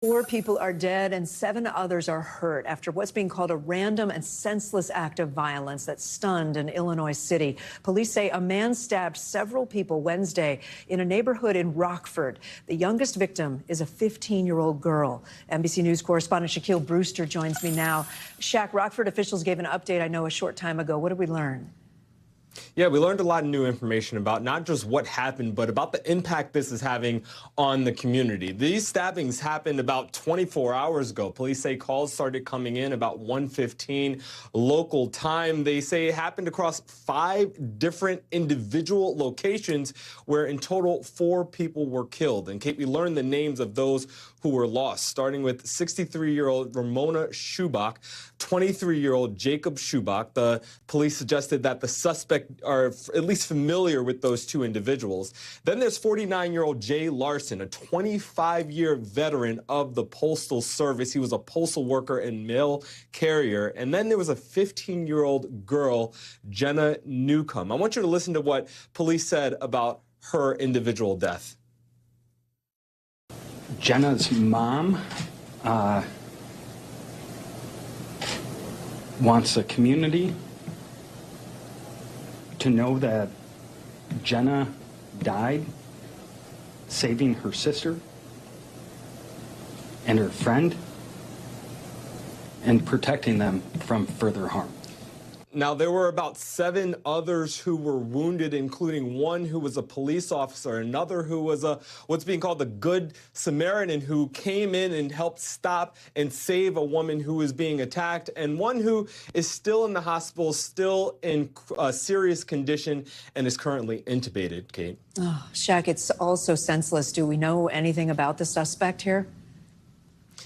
4 people are dead and 7 others are hurt after what's being called a random and senseless act of violence that stunned an Illinois city. Police say a man stabbed several people Wednesday in a neighborhood in Rockford. The youngest victim is a 15-year-old girl. NBC News correspondent Shaquille Brewster joins me now. Shaq, Rockford officials gave an update, I know, a short time ago. What did we learn? Yeah, we learned a lot of new information about not just what happened, but about the impact this is having on the community. These stabbings happened about 24 hours ago. Police say calls started coming in about 1:15 local time. They say it happened across 5 different individual locations where in total 4 people were killed. And Kate, we learned the names of those who were lost, starting with 63-year-old Ramona Schubach, 23-year-old Jacob Schubach. The police suggested that the suspect are at least familiar with those 2 individuals. Then there's 49-year-old Jay Larson, a 25-year veteran of the Postal Service. He was a postal worker and mail carrier. And then there was a 15-year-old girl, Jenna Newcomb. I want you to listen to what police said about her individual death. Jenna's mom wants the community to know that Jenna died saving her sister and her friend and protecting them from further harm. Now, there were about 7 others who were wounded, including one who was a police officer, another who was what's being called the Good Samaritan, who came in and helped stop and save a woman who was being attacked, and one who is still in the hospital, still in serious condition, and is currently intubated, Kate. Oh, Shaq, it's also senseless. Do we know anything about the suspect here?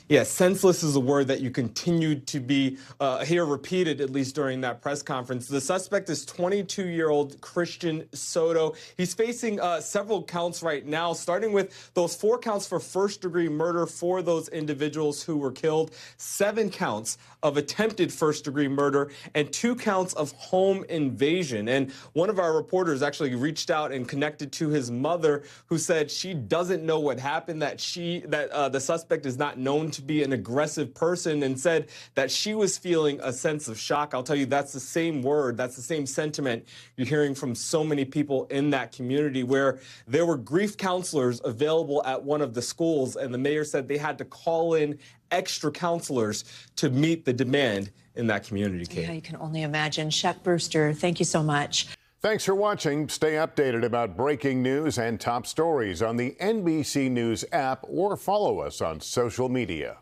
Yeah, senseless is a word that you continued to hear repeated, at least during that press conference. The suspect is 22-year-old Christian Soto. He's facing several counts right now, starting with those 4 counts for first-degree murder for those individuals who were killed, 7 counts of attempted first-degree murder, and 2 counts of home invasion. And one of our reporters actually reached out and connected to his mother, who said she doesn't know what happened, that the suspect is not known to be an aggressive person, and said that she was feeling a sense of shock. I'll tell you, that's the same word, that's the same sentiment you're hearing from so many people in that community, where there were grief counselors available at one of the schools, and the mayor said they had to call in extra counselors to meet the demand in that community, Kate. Yeah, you can only imagine. Shaq Brewster, thank you so much. Thanks for watching. Stay updated about breaking news and top stories on the NBC News app or follow us on social media.